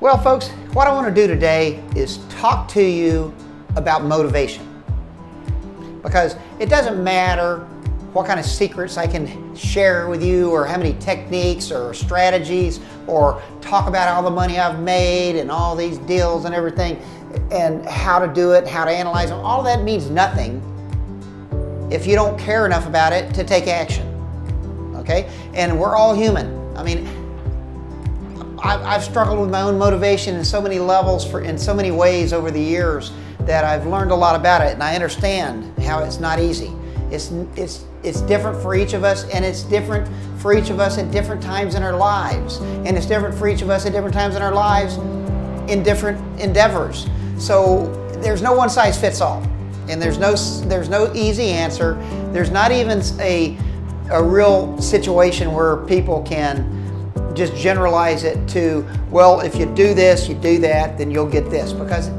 Well, folks, what I want to do today is talk to you about motivation. Because it doesn't matter what kind of secrets I can share with you, or how many techniques or strategies, or talk about all the money I've made and all these deals and everything, and how to do it, how to analyze them. All that means nothing if you don't care enough about it to take action. Okay? And we're all human. I mean, I've struggled with my own motivation in so many levels, in so many ways over the years, that I've learned a lot about it, and I understand how it's not easy. It's different for each of us, and it's different for each of us at different times in our lives, and it's different for each of us at different times in our lives in different endeavors. So there's no one size fits all, and there's no easy answer. There's not even a real situation where people can just generalize it to, well, if you do this, you do that, then you'll get this. Because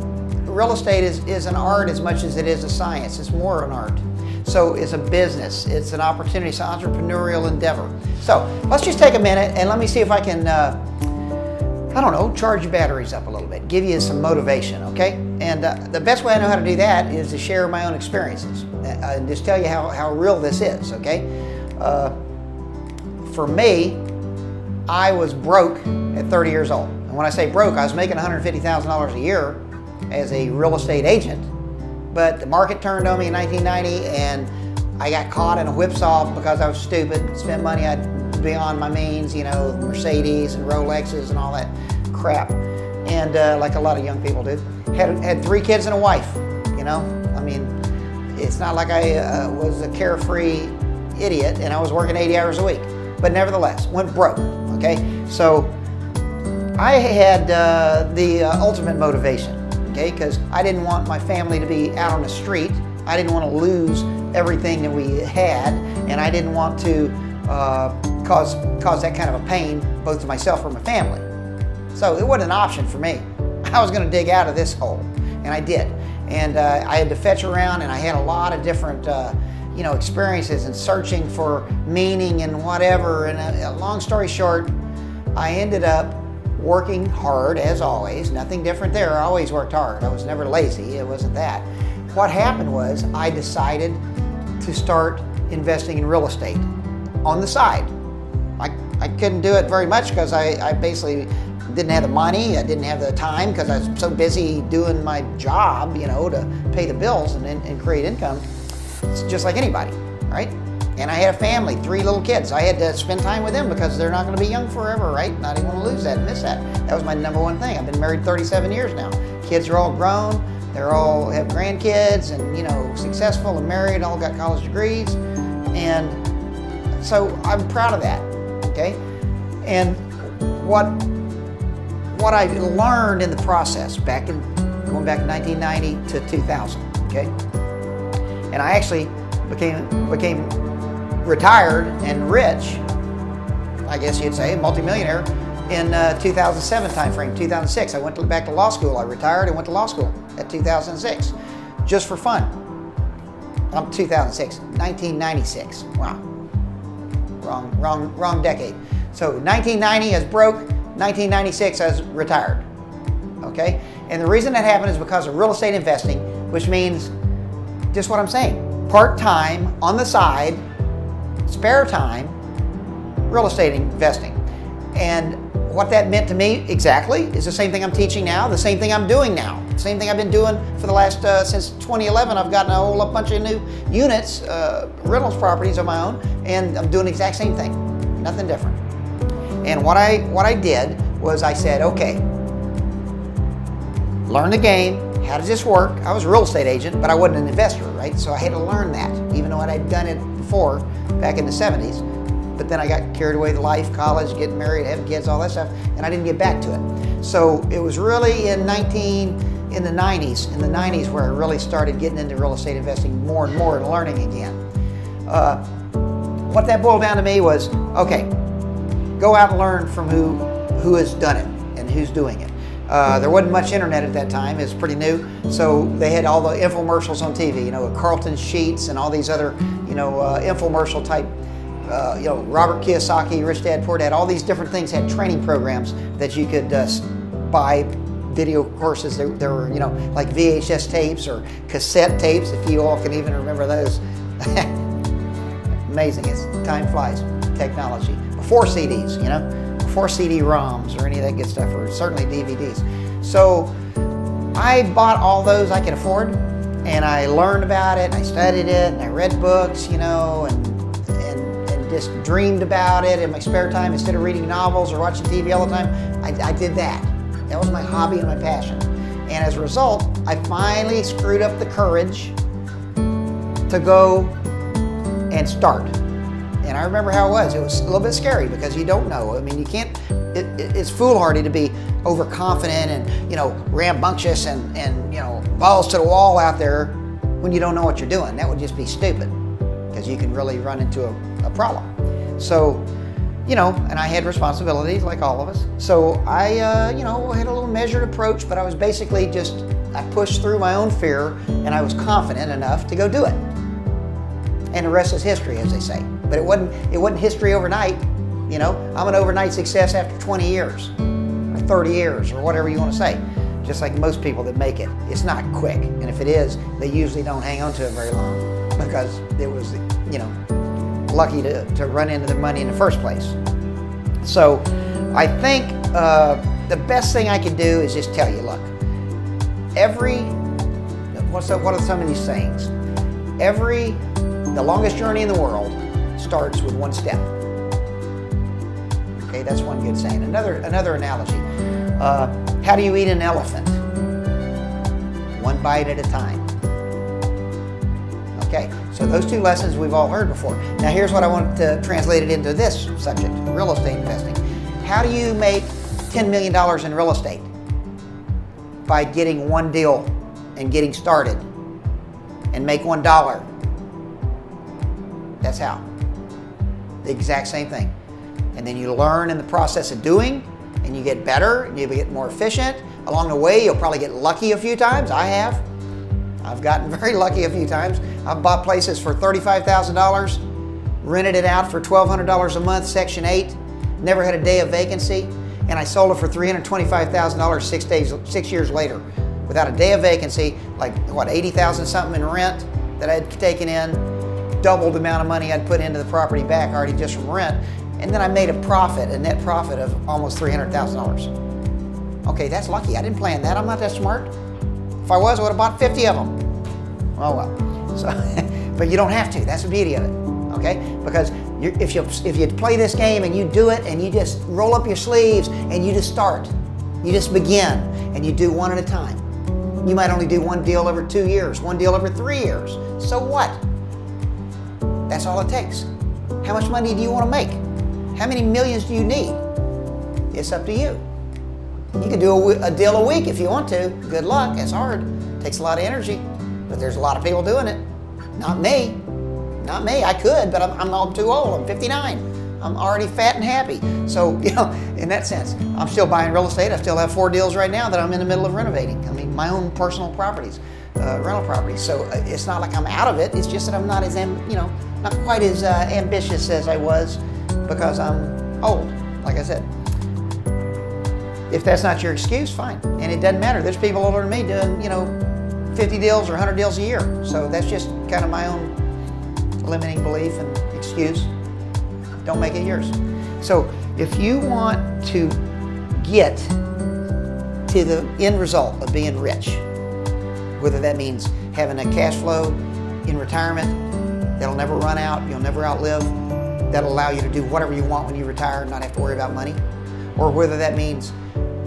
real estate is an art as much as it is a science. It's more an art. So it's a business, it's an opportunity, it's an entrepreneurial endeavor. So let's just take a minute and let me see if I can, I don't know, charge your batteries up a little bit, give you some motivation, okay? And the best way I know how to do that is to share my own experiences and just tell you how real this is, okay? For me, I was broke at 30 years old. And when I say broke, I was making $150,000 a year as a real estate agent. But the market turned on me in 1990, and I got caught in a whipsaw because I was stupid, spent money beyond my means, you know, Mercedes and Rolexes and all that crap. And like a lot of young people do. Had 3 kids and a wife, you know. I mean, it's not like I was a carefree idiot and I was working 80 hours a week. But nevertheless, went broke, okay? So I had the ultimate motivation, okay? Because I didn't want my family to be out on the street. I didn't want to lose everything that we had, and I didn't want to cause that kind of a pain both to myself or my family. So it wasn't an option for me. I was going to dig out of this hole, and I did. And I had to fetch around, and I had a lot of different experiences and searching for meaning and whatever. And long story short, I ended up working hard as always. Nothing different there. I always worked hard. I was never lazy. It wasn't that. What happened was I decided to start investing in real estate on the side. I couldn't do it very much because I basically didn't have the money. I didn't have the time because I was so busy doing my job, you know, to pay the bills and create income. It's just like anybody, right? And I had a family, 3 little kids. I had to spend time with them because they're not going to be young forever, right? And I didn't want to lose that and miss that. That was my number one thing. I've been married 37 years now. Kids are all grown. They're all have grandkids and, you know, successful and married, all got college degrees. And so I'm proud of that, okay? And what I learned in the process going back 1990 to 2000, okay? And I actually became retired and rich, I guess you'd say, multimillionaire, in 2007 timeframe, 2006. I went back to law school. I retired and went to law school at 2006, just for fun. 1996. Wow, wrong decade. So 1990 I was broke. 1996 I was retired. Okay, and the reason that happened is because of real estate investing, which means just what I'm saying, part-time, on the side, spare time, real estate investing. And what that meant to me exactly is the same thing I'm teaching now, the same thing I'm doing now, the same thing I've been doing for the last, since 2011. I've gotten a whole bunch of new units, rentals properties of my own, and I'm doing the exact same thing, nothing different. And what I did was I said, okay, learn the game. How does this work? I was a real estate agent, but I wasn't an investor, right? So I had to learn that, even though I'd done it before, back in the 70s. But then I got carried away with life, college, getting married, having kids, all that stuff, and I didn't get back to it. So it was really in the 90s where I really started getting into real estate investing more and more and learning again. What that boiled down to me was, okay, go out and learn from who has done it and who's doing it. There wasn't much internet at that time. It was pretty new. So they had all the infomercials on TV, you know, Carlton Sheets and all these other, you know, infomercial type, you know, Robert Kiyosaki, Rich Dad, Poor Dad, all these different things had training programs that you could buy video courses. There were, like VHS tapes or cassette tapes, if you all can even remember those. Amazing, as time flies, technology. Before CDs, before CD-ROMs or any of that good stuff, or certainly DVDs. So I bought all those I could afford, and I learned about it, and I studied it, and I read books, and just dreamed about it in my spare time instead of reading novels or watching TV all the time. I did that. That was my hobby and my passion. And as a result, I finally screwed up the courage to go and start. And I remember how it was. It was a little bit scary because you don't know. I mean, you can't, it's foolhardy to be overconfident and, rambunctious and balls to the wall out there when you don't know what you're doing. That would just be stupid because you can really run into a problem. So, and I had responsibilities like all of us. So I, had a little measured approach, but I was basically I pushed through my own fear and I was confident enough to go do it. And the rest is history, as they say. But it wasn't history overnight. I'm an overnight success after 20 years or 30 years or whatever you want to say. Just like most people that make it. It's not quick. And if it is, they usually don't hang on to it very long because it was, lucky to run into the money in the first place. So I think the best thing I could do is just tell you, look, what are some of these sayings? The longest journey in the world starts with one step. Okay, that's one good saying. Another analogy. How do you eat an elephant? One bite at a time. Okay, so those two lessons we've all heard before. Now here's what I want to translate it into this subject, real estate investing. How do you make $10 million in real estate? By getting one deal and getting started and make $1. That's how. The exact same thing. And then you learn in the process of doing, and you get better, and you get more efficient. Along the way, you'll probably get lucky a few times. I have. I've gotten very lucky a few times. I've bought places for $35,000, rented it out for $1,200 a month, Section 8, never had a day of vacancy, and I sold it for $325,000 6 years later without a day of vacancy, like $80,000 something in rent that I'd taken in, doubled the amount of money I'd put into the property back already just from rent, and then I made a net profit of almost $300,000. Okay, that's lucky. I didn't plan that. I'm not that smart. If I was, I would have bought 50 of them. Oh well. So, but you don't have to. That's the beauty of it. Okay? Because if you play this game and you do it and you just roll up your sleeves and you just start, you just begin and you do one at a time. You might only do one deal every 2 years, one deal every 3 years. So what? That's all it takes. How much money do you want to make? How many millions do you need? It's up to you. You can do a deal a week if you want to. Good luck. It's hard. It takes a lot of energy. But there's a lot of people doing it. Not me. Not me. I could, but I'm too old. I'm 59. I'm already fat and happy. So, in that sense, I'm still buying real estate. I still have 4 deals right now that I'm in the middle of renovating. I mean, my own personal properties, rental properties. So it's not like I'm out of it. It's just that I'm not not quite as ambitious as I was because I'm old, like I said. If that's not your excuse, fine. And it doesn't matter. There's people older than me doing, 50 deals or 100 deals a year. So that's just kind of my own limiting belief and excuse. Don't make it yours. So if you want to get to the end result of being rich, whether that means having a cash flow in retirement that'll never run out, you'll never outlive, that'll allow you to do whatever you want when you retire and not have to worry about money, or whether that means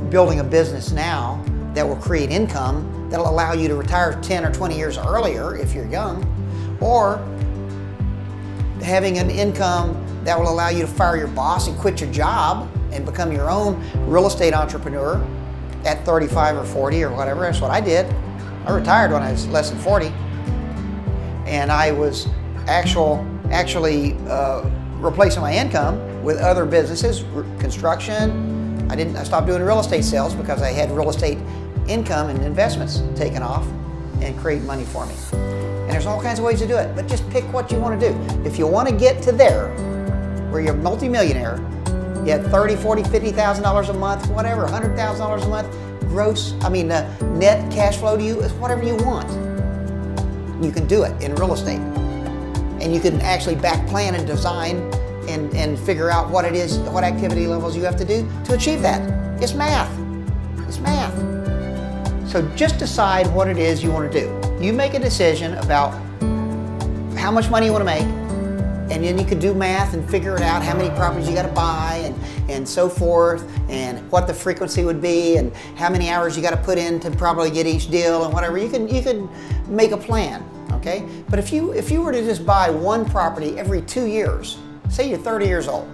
building a business now that will create income that'll allow you to retire 10 or 20 years earlier if you're young, or having an income that will allow you to fire your boss and quit your job and become your own real estate entrepreneur at 35 or 40 or whatever. That's what I did. I retired when I was less than 40, and I was actually replacing my income with other businesses, construction. I stopped doing real estate sales because I had real estate income and investments taken off and create money for me. And there's all kinds of ways to do it, but just pick what you want to do. If you want to get to there, where you're a multimillionaire, You had $30, $40, $50,000 a month, whatever, $100,000 a month, net cash flow to you is whatever you want. You can do it in real estate. And you can actually back plan and design and figure out what it is, what activity levels you have to do to achieve that. It's math. It's math. So just decide what it is you want to do. You make a decision about how much money you want to make, and then you can do math and figure it out, how many properties you got to buy and so forth, and what the frequency would be, and how many hours you got to put in to probably get each deal and whatever. You can make a plan, okay? But if you were to just buy one property every 2 years, say you're 30 years old,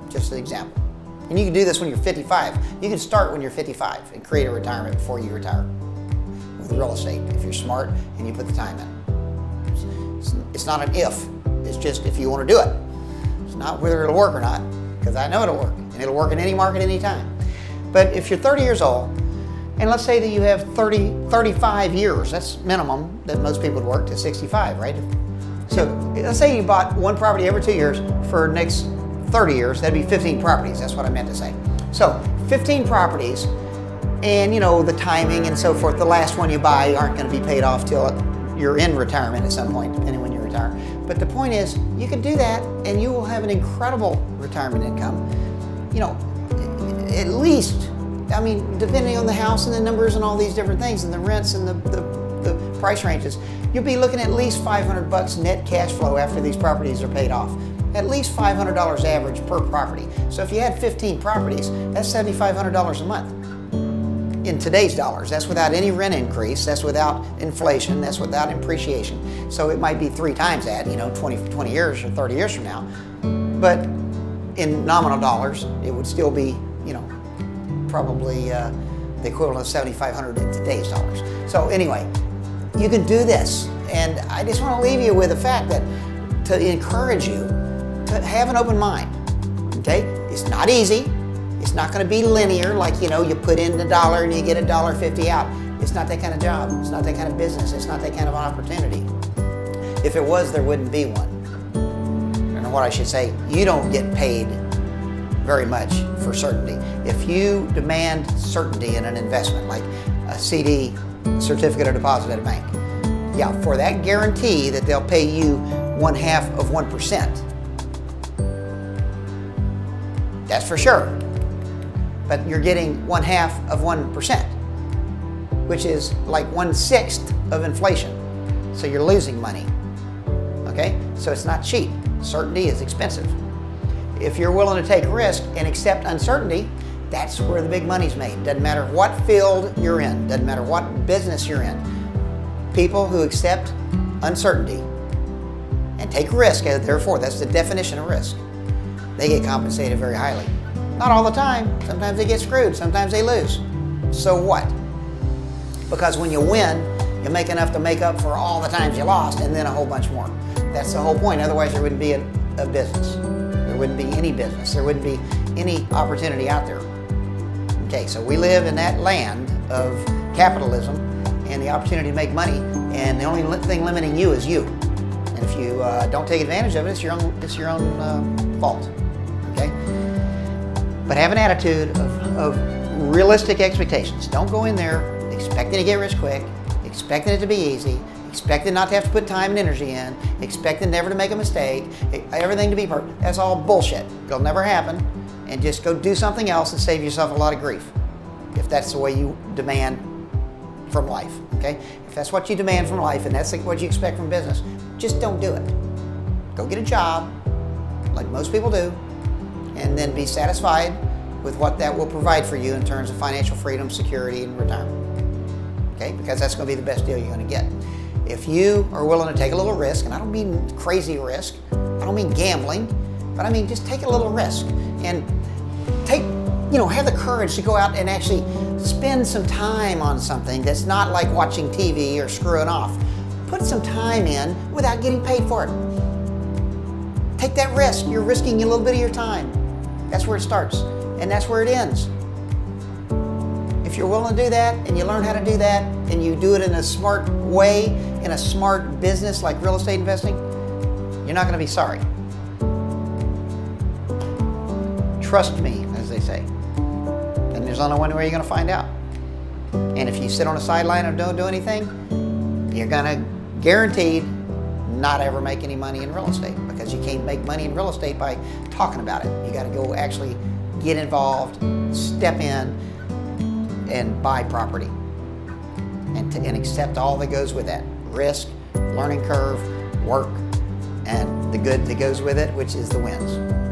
just an example, and you can do this when you're 55. You can start when you're 55 and create a retirement before you retire with real estate if you're smart and you put the time in. It's not an if. It's just if you want to do it. It's not whether it'll work or not, because I know it'll work, and it'll work in any market, any time. But if you're 30 years old, and let's say that you have 35 years, that's minimum that most people would work to 65, right? So let's say you bought one property every 2 years for the next 30 years, that'd be 15 properties, that's what I meant to say. So 15 properties, and the timing and so forth, the last one you buy aren't going to be paid off till you're in retirement at some point, depending when you retire. But the point is, you can do that and you will have an incredible retirement income. At least, depending on the house and the numbers and all these different things and the rents and the price ranges, you'll be looking at least $500 net cash flow after these properties are paid off. At least $500 average per property. So if you had 15 properties, that's $7,500 a month. In today's dollars, that's without any rent increase, that's without inflation, that's without appreciation. So it might be 3 times that, 20 years or 30 years from now. But in nominal dollars, it would still be, probably the equivalent of $7,500 in today's dollars. So anyway, you can do this. And I just want to leave you with the fact that to encourage you to have an open mind, okay? It's not easy. It's not going to be linear, like, you put in $1 and you get $1.50 out. It's not that kind of job. It's not that kind of business. It's not that kind of opportunity. If it was, there wouldn't be one. And what I should say, you don't get paid very much for certainty. If you demand certainty in an investment, like a CD, certificate of deposit at a bank, yeah, for that guarantee that they'll pay you 1/2 of 1%. That's for sure. But you're getting 1/2 of 1%, which is like 1/6 of inflation. So you're losing money, okay? So it's not cheap. Certainty is expensive. If you're willing to take risk and accept uncertainty, that's where the big money's made. Doesn't matter what field you're in, doesn't matter what business you're in. People who accept uncertainty and take risk, therefore, that's the definition of risk, they get compensated very highly. Not all the time. Sometimes they get screwed. Sometimes they lose. So what? Because when you win, you make enough to make up for all the times you lost and then a whole bunch more. That's the whole point. Otherwise, there wouldn't be a business. There wouldn't be any business. There wouldn't be any opportunity out there. Okay, so we live in that land of capitalism and the opportunity to make money, and the only thing limiting you is you. And if you don't take advantage of it, it's your own fault. Okay? But have an attitude of realistic expectations. Don't go in there expecting to get rich quick, expecting it to be easy, expecting not to have to put time and energy in, expecting never to make a mistake, everything to be perfect. That's all bullshit. It'll never happen. And just go do something else and save yourself a lot of grief, if that's the way you demand from life, okay? If that's what you demand from life and that's what you expect from business, just don't do it. Go get a job, like most people do, and then be satisfied with what that will provide for you in terms of financial freedom, security, and retirement. Okay, because that's going to be the best deal you're going to get. If you are willing to take a little risk, and I don't mean crazy risk, I don't mean gambling, but I mean just take a little risk and have the courage to go out and actually spend some time on something that's not like watching TV or screwing off. Put some time in without getting paid for it. Take that risk. You're risking a little bit of your time. That's where it starts, and that's where it ends. If you're willing to do that, and you learn how to do that, and you do it in a smart way, in a smart business like real estate investing, you're not going to be sorry. trust me, as they say, then there's only one way you're going to find out. And if you sit on the sideline and don't do anything, you're going to guaranteed not ever make any money in real estate, because you can't make money in real estate by talking about it. You got to go actually get involved, step in, and buy property, and accept all that goes with that: risk, learning curve, work, and the good that goes with it, which is the wins.